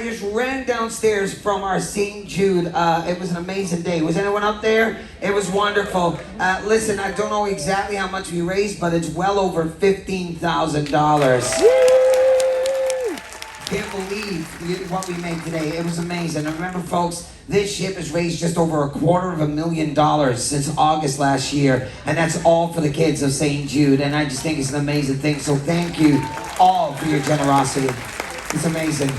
just ran downstairs from our St. Jude. It was an amazing day. Was anyone up there? It was wonderful. Listen, I don't know exactly how much we raised, but it's well over $15,000. Can't believe what we made today. It was amazing. And remember, folks, this ship has raised just over $250,000 since August last year, and that's all for the kids of St. Jude. And I just think it's an amazing thing. So thank you all for your generosity. It's amazing.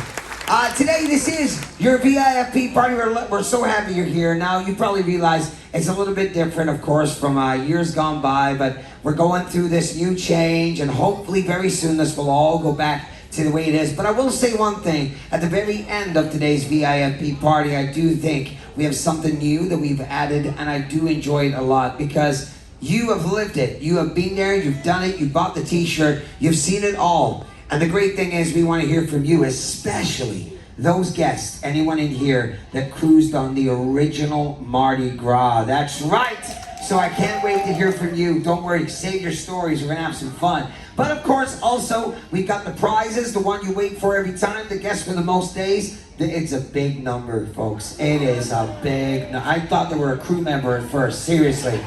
Today, this is your VIP party. We're so happy you're here. Now, you probably realize it's a little bit different, of course, from years gone by, but we're going through this new change, and hopefully very soon this will all go back to the way it is. But I will say one thing. At the very end of today's VIP party, I do think we have something new that we've added, and I do enjoy it a lot because you have lived it. You have been there, you've done it, you bought the t-shirt, you've seen it all. And the great thing is we want to hear from you, especially those guests, anyone in here that cruised on the original Mardi Gras. That's right. So I can't wait to hear from you. Don't worry, save your stories. We're going to have some fun. But of course, also, we've got the prizes, the one you wait for every time, the guest for the most days. It's a big number, folks. It is a big number. I thought there were a crew member at first, seriously.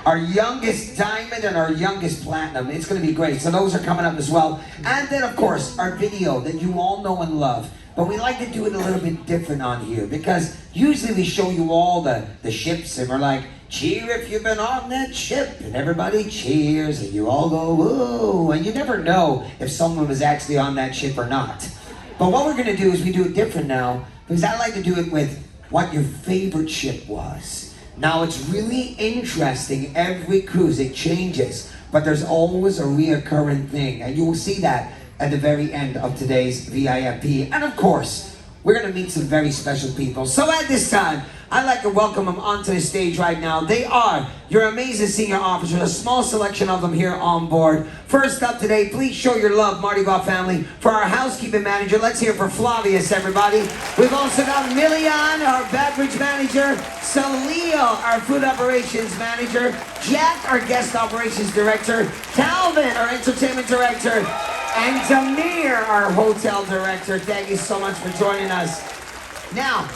Our youngest diamond and our youngest platinum. It's going to be great. So those are coming up as well. And then, of course, our video that you all know and love. But we like to do it a little bit different on here because usually we show you all the ships and we're like, cheer if you've been on that ship, and everybody cheers and you all go, whoa, and you never know if someone was actually on that ship or not. But what we're going to do is we do it different now because I like to do it with what your favorite ship was. Now it's really interesting, every cruise it changes, but there's always a reoccurring thing, and you will see that at the very end of today's VIP. And of course, we're going to meet some very special people. So at this time, I'd like to welcome them onto the stage right now. They are your amazing senior officers, a small selection of them here on board. First up today, please show your love, Mardi Gras family, for our housekeeping manager. Let's hear for Flavius, everybody. We've also got Milian, our beverage manager, Salil, our food operations manager, Jack, our guest operations director, Calvin, our entertainment director, and Damir, our hotel director. Thank you so much for joining us. Now,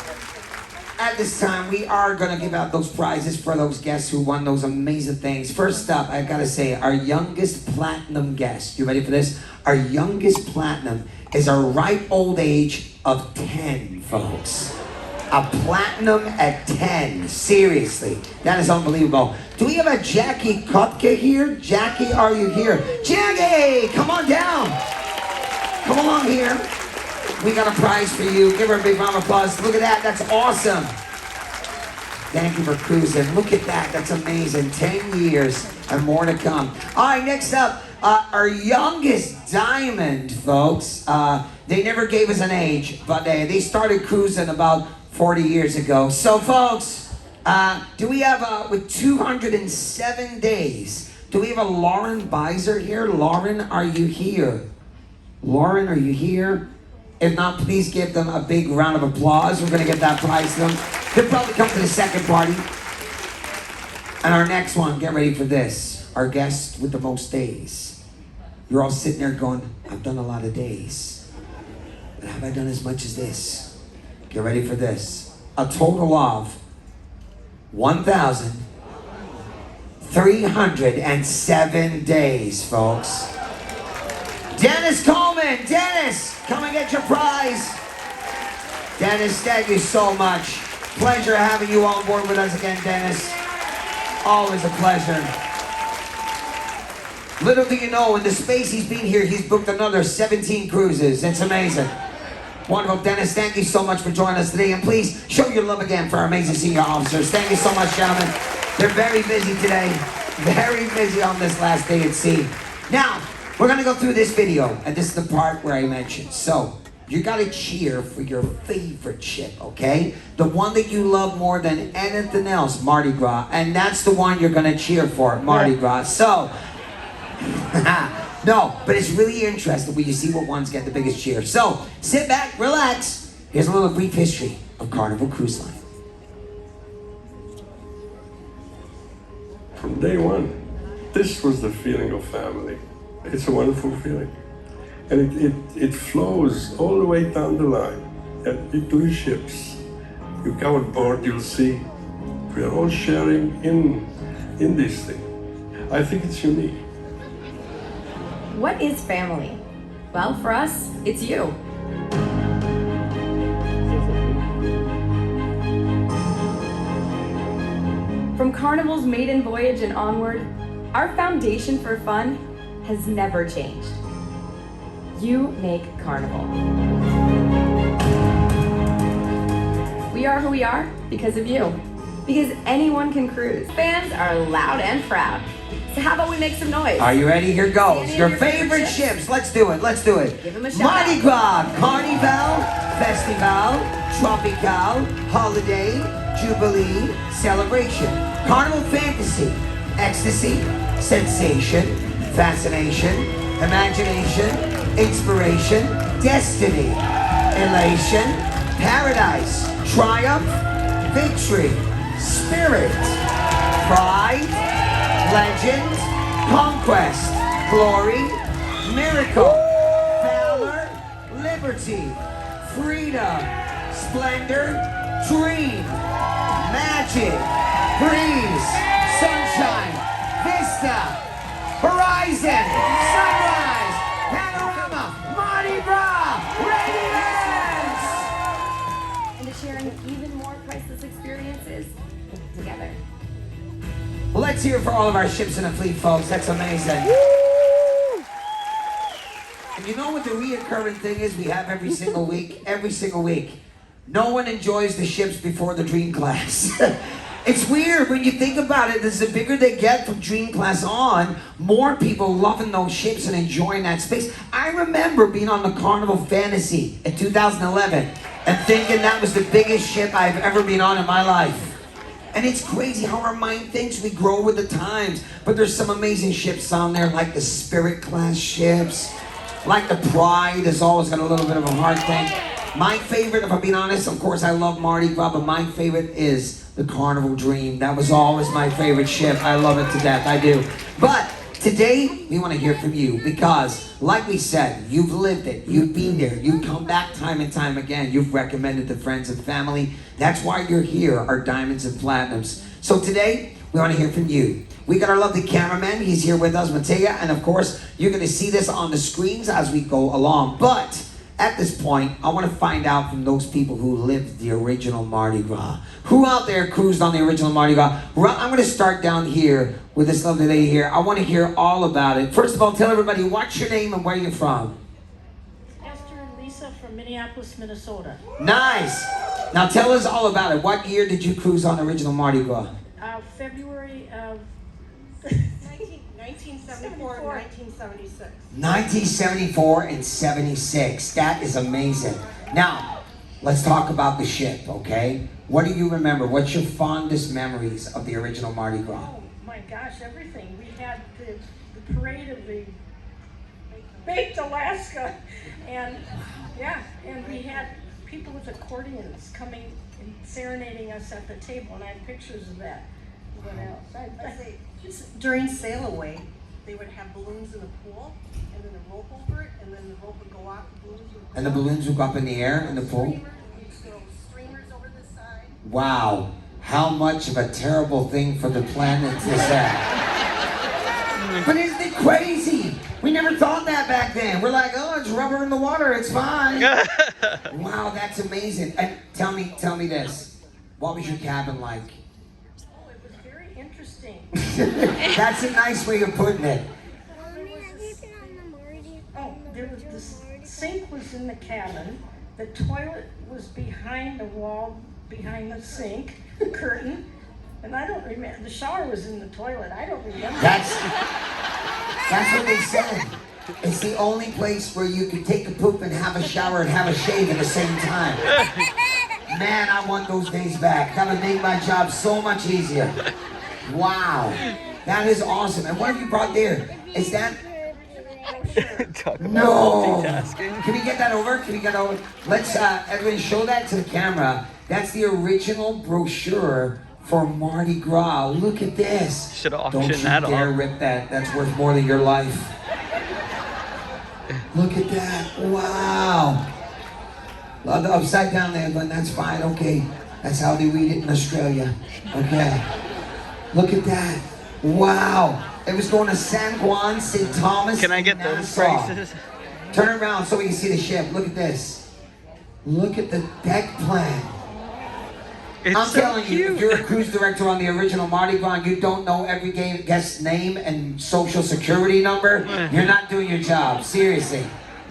at this time, we are going to give out those prizes for those guests who won those amazing things. First up, I've got to say, our youngest platinum guest. You ready for this? Our youngest platinum is a ripe old age of 10, folks. A platinum at 10. Seriously. That is unbelievable. Do we have a Jackie Kotka here? Jackie, are you here? Jackie, come on down. Come along here. We got a prize for you. Give her a big round of applause. Look at that. That's awesome. Thank you for cruising. Look at that. That's amazing. 10 years and more to come. All right, next up, our youngest diamond, folks. They never gave us an age, but they started cruising about 40 years ago. So, folks, do we have, with 207 days, do we have a Lauren Beiser here? Lauren, are you here? Lauren, are you here? If not, please give them a big round of applause. We're going to get that prize to them. They'll probably come to the second party. And our next one, get ready for this. Our guest with the most days. You're all sitting there going, I've done a lot of days. But have I done as much as this? Get ready for this. A total of 1,307 days, folks. Dennis Coleman, Dennis, come and get your prize. Dennis, thank you so much. Pleasure having you on board with us again, Dennis. Always a pleasure. Little do you know, in the space he's been here, he's booked another 17 cruises. It's amazing. Wonderful, Dennis, thank you so much for joining us today. And please show your love again for our amazing senior officers. Thank you so much, gentlemen. They're very busy today. Very busy on this last day at sea. Now, we're going to go through this video, and this is the part where I mentioned. So, you got to cheer for your favorite ship, okay? The one that you love more than anything else, Mardi Gras. And that's the one you're going to cheer for, Mardi Gras. So, no, but it's really interesting when you see what ones get the biggest cheer. So, sit back, relax. Here's a little brief history of Carnival Cruise Line. From day one, this was the feeling of family. It's a wonderful feeling. And it flows all the way down the line and into the ships. You come on board, you'll see we are all sharing in this thing. I think it's unique. What is family? Well, for us, it's you. From Carnival's maiden voyage and onward, our foundation for fun has never changed. You make Carnival. We are who we are because of you. Because anyone can cruise. Fans are loud and proud. So how about we make some noise? Are you ready? Here goes. Your favorite ships. Let's do it. Let's do it. Give them a shout Mardi Gras, Carnival, Festival, Tropical, Holiday, Jubilee, Celebration. Carnival Fantasy, Ecstasy, Sensation, Fascination, Imagination, Inspiration, Destiny, Elation, Paradise, Triumph, Victory, Spirit, Pride, Legend, Conquest, Glory, Miracle, Valor, Liberty, Freedom, Splendor, Dream, Magic, Breeze, Sunshine, Vista, Horizon, Sunrise, Panorama, Mardi Gras, Radiance! And to sharing even more priceless experiences together. Well, let's hear it for all of our ships in the fleet, folks. That's amazing. And you know what the reoccurring thing is we have every single week? Every single week. No one enjoys the ships before the Dream Class. It's weird when you think about it. The bigger they get from Dream Class on, more people loving those ships and enjoying that space. I remember being on the Carnival Fantasy in 2011 and thinking that was the biggest ship I've ever been on in my life. And it's crazy how our mind thinks. We grow with the times. But there's some amazing ships on there, like the Spirit Class ships. Like the Pride has always got a little bit of a hard thing. My favorite, if I'm being honest, of course I love Mardi Gras, but my favorite is the Carnival Dream. That was always my favorite ship. I love it to death, I do. But today, we want to hear from you because, like we said, you've lived it, you've been there, you've come back time and time again, you've recommended to friends and family. That's why you're here, our diamonds and platinums. So today, we want to hear from you. We got our lovely cameraman, he's here with us, Mattea, and of course, you're going to see this on the screens as we go along. But at this point, I want to find out from those people who lived the original Mardi Gras. Who out there cruised on the original Mardi Gras? I'm going to start down here with this lovely lady here. I want to hear all about it. First of all, tell everybody what's your name and where you're from. Esther and Lisa from Minneapolis, Minnesota. Nice. Now tell us all about it. What year did you cruise on the original Mardi Gras? February of 1974 and 1976. 1974 and 76. That is amazing. Now, let's talk about the ship, okay? What do you remember? What's your fondest memories of the original Mardi Gras? Oh my gosh, everything. We had the parade of the Baked Alaska, and yeah, and we had people with accordions coming and serenading us at the table, and I have pictures of that. What else? During Sail Away, they would have balloons in the pool, and then a rope over it, and then the rope would go off, the balloons would go And the balloons would go up in the air in the pool? Streamers over the side. Wow. How much of a terrible thing for the planet is that? But isn't it crazy? We never thought that back then. We're like, oh, it's rubber in the water, it's fine. Wow, that's amazing. And tell me this. What was your cabin like? Oh, it was very interesting. That's a nice way of putting it. Oh, there was this sink was in the cabin. The toilet was behind the wall, behind the sink, the curtain. And I don't remember, the shower was in the toilet. I don't remember. That's what they said. It's the only place where you can take a poop and have a shower and have a shave at the same time. Man, I want those days back. That would make my job so much easier. Wow. That is awesome. And what have you brought there? Is that... No. Can we get that over? Can we get over? Let's, everybody show that to the camera. That's the original brochure for Mardi Gras. Look at this. Should auction Don't you that dare off. rip that. That's worth more than your life. Look at that. Wow. Love the upside down there, but that's fine. Okay. That's how they read it in Australia. Okay. Look at that. Wow. It was going to San Juan, St. Thomas. Can I get those prices? Turn around so we can see the ship. Look at this. Look at the deck plan. It's I'm so telling you, cute. if you're a cruise director on the original Mardi Gras and you don't know every guest's name and social security number, you're not doing your job. Seriously.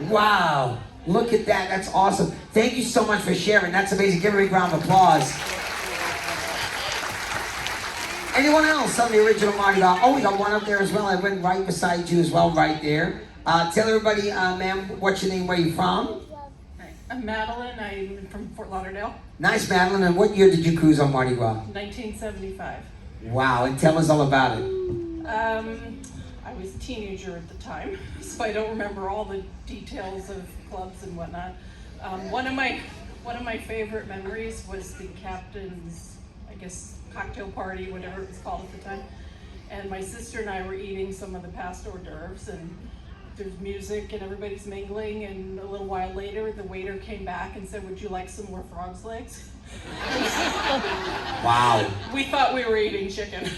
Wow. Look at that. That's awesome. Thank you so much for sharing. That's amazing. Give her a big round of applause. Anyone else on the original Mardi Gras? Oh, we got one up there as well. I went right beside you as well, right there. Tell everybody, ma'am, what's your name, where you from? Hi, I'm Madeline. I'm from Fort Lauderdale, Nice, Madeline. And what year did you cruise on Mardi Gras? 1975. Wow, and tell us all about it. I was a teenager at the time, so I don't remember all the details of clubs and whatnot. One of my favorite memories was the captain's, I guess, cocktail party, whatever it was called at the time. And my sister and I were eating some of the past hors d'oeuvres, and there's music and everybody's mingling, and a little while later the waiter came back and said, "Would you like some more frog's legs?" Wow. We thought we were eating chicken.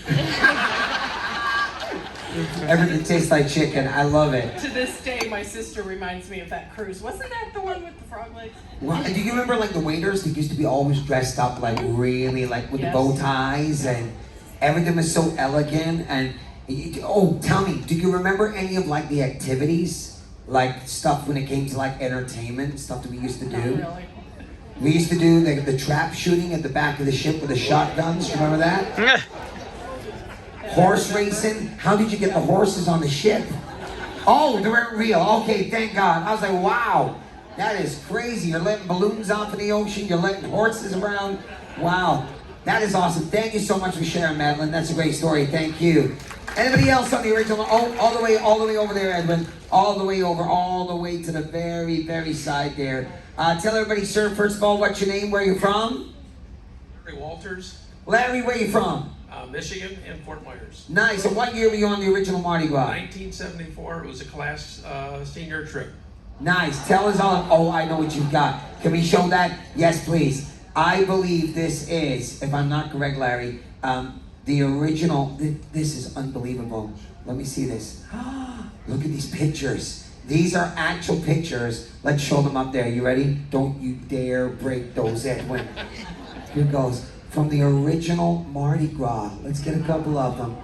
Everything tastes like chicken. I love it. To this day, my sister reminds me of that cruise. Wasn't that the one with the frog legs? Wow. And do you remember like the waiters that used to be always dressed up like really like with Yes. the bow ties and everything was so elegant and oh, tell me, do you remember any of like the activities? Like stuff when it came to like entertainment, stuff that we used to do? Not really. We used to do the trap shooting at the back of the ship with the shotguns. Remember that? Horse racing. How did you get the horses on the ship? Oh, they weren't real. Okay, thank God. I was like, wow, that is crazy. You're letting balloons off in the ocean. You're letting horses around. Wow, that is awesome. Thank you so much for sharing, Madeline. That's a great story. Thank you. Anybody else on the original? Oh, all the way over there, Edwin. All the way over, all the way to the very, very side there. Tell everybody, sir, first of all, what's your name? Where you from? Larry Walters, Larry, where you from? Michigan, and Fort Myers. Nice. And what year were you on the original Mardi Gras? 1974, it was a class senior trip. Nice. Tell us all. Oh, I know what you've got. Can we show that? Yes, please. I believe this is, if I'm not correct, Larry, the original. This is unbelievable. Let me see this. Look at these pictures. These are actual pictures. Let's show them up there. You ready? Don't you dare break those, Edwin. Here goes. From the original Mardi Gras. Let's get a couple of them.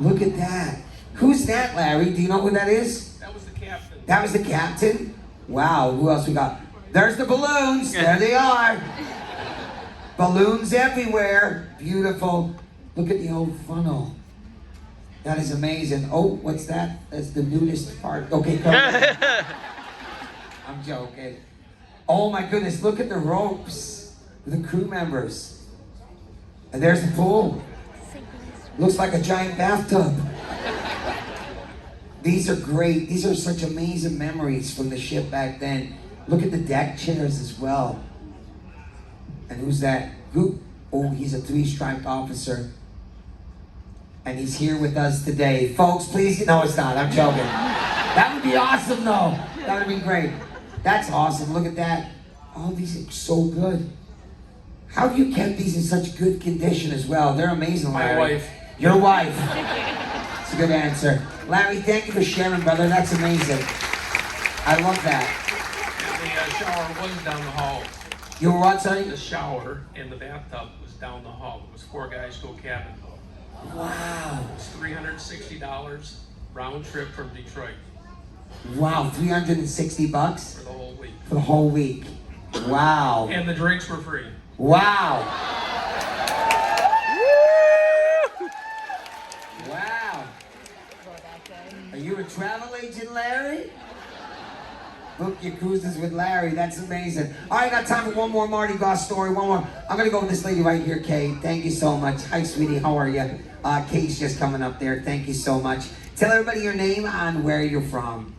Look at that. Who's that, Larry? Do you know who that is? That was the captain. That was the captain? Wow, who else we got? There's the balloons. There they are. Balloons everywhere. Beautiful. Look at the old funnel. That is amazing. Oh, what's that? That's the nudist part. Okay, go ahead. I'm joking. Oh my goodness, look at the ropes. The crew members. And there's the pool. Looks like a giant bathtub. These are great. These are such amazing memories from the ship back then. Look at the deck chairs as well. And who's that? Who? Oh, he's a three-striped officer. And he's here with us today. Folks, please. No, it's not. I'm joking. That would be awesome, though. That would be great. That's awesome. Look at that. Oh, these are so good. How have you kept these in such good condition as well? They're amazing, Larry. My wife. Your wife. That's a good answer. Larry, thank you for sharing, brother. That's amazing. I love that. And the shower was down the hall. You were what, sonny? The shower and the bathtub was down the hall. It was 4 guys go cabin. Wow. It was $360 round trip from Detroit Wow, $360 for the whole week. for the whole week. Wow. And the drinks were free. Wow. Wow. Are you a travel agent, Larry? Book your cruises with Larry. That's amazing. All right, I got time for one more Mardi Gras story. One more. I'm going to go with this lady right here, Kay. Thank you so much. Hi, sweetie. How are you? Kay's just coming up there. Thank you so much. Tell everybody your name and where you're from.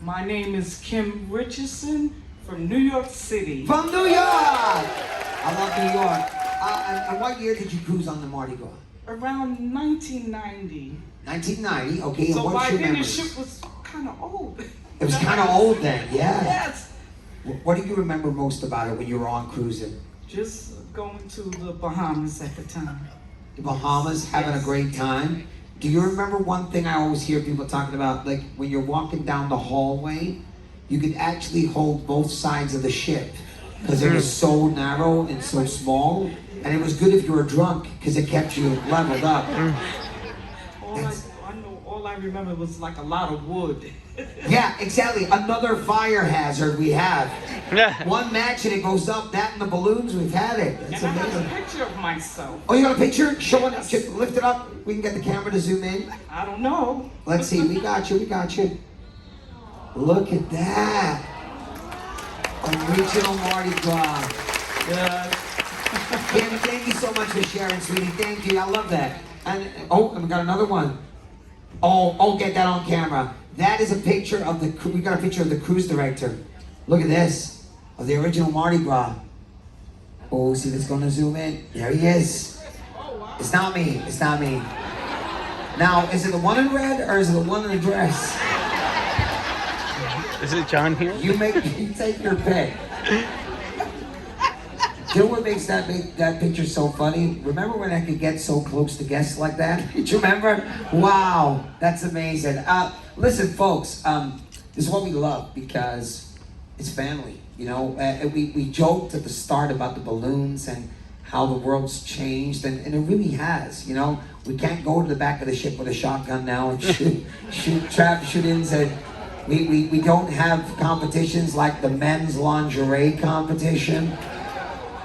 My name is Kim Richardson from New York City. From New York! I love New York. And what year did you cruise on the Mardi Gras? Around 1990. 1990, okay. So and by what's your then the memories? ship was kind of old. It was kind of old then, yeah. Yes. What do you remember most about it when you were on cruising? Just going to the Bahamas at the time. The Bahamas, having a great time. Do you remember one thing I always hear people talking about? Like when you're walking down the hallway, you could actually hold both sides of the ship because it was so narrow and so small. And it was good if you were drunk because it kept you leveled up. All I remember was like a lot of wood. Yeah, exactly. Another fire hazard we have. Yeah. One match and it goes up. That and the balloons, we've had it. It's And I have amazing. a picture of myself. Oh, you got a picture? Show it. Lift it up. We can get the camera to zoom in. I don't know. Let's see. We got you. We got you. Look at that. Original Mardi Gras. Candy, thank you so much for sharing, sweetie. Thank you. I love that. And we got another one. Oh, get that on camera. That is a picture of we got a picture of the cruise director. Look at this, of the original Mardi Gras. Oh, see if it's gonna zoom in. There he is. It's not me, it's not me. Now, is it the one in red or is it the one in the dress? Is it John here? You take your pick. You know what makes that picture so funny? Remember when I could get so close to guests like that? Do you remember? Wow, that's amazing. Listen, folks, this is what we love because it's family. You know, we joked at the start about the balloons and how the world's changed, and it really has. You know, we can't go to the back of the ship with a shotgun now and shoot shoot-ins. And we don't have competitions like the men's lingerie competition,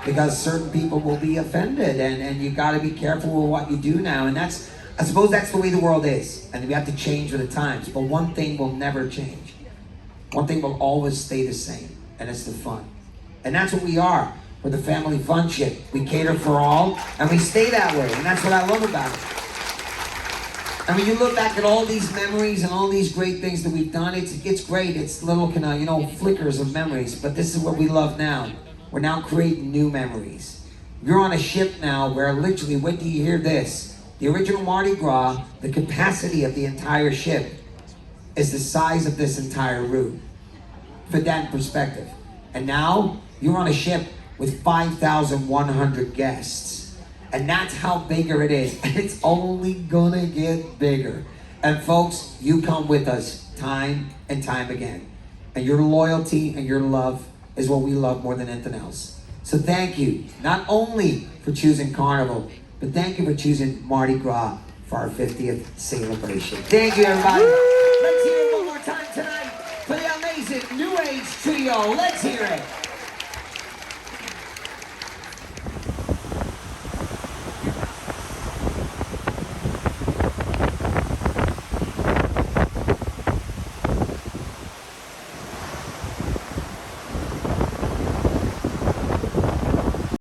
because certain people will be offended, and you got to be careful with what you do now. And I suppose that's the way the world is, and we have to change with the times. But one thing will never change. One thing will always stay the same, and it's the fun. And that's what we are. We're the family fun ship. We cater for all, and we stay that way, and that's what I love about it. I mean, you look back at all these memories and all these great things that we've done. It's great. It's little flickers of memories. But this is what we love now. We're now creating new memories. You're on a ship now where literally, wait till you hear this. The original Mardi Gras, the capacity of the entire ship is the size of this entire room. Put that in perspective. And now you're on a ship with 5,100 guests. And that's how bigger it is. And it's only gonna get bigger. And folks, you come with us time and time again. And your loyalty and your love is what we love more than anything else. So thank you, not only for choosing Carnival, but thank you for choosing Mardi Gras for our 50th Sailabration. Thank you, everybody. Let's hear it one more time tonight for the amazing New Age Trio. Let's hear it.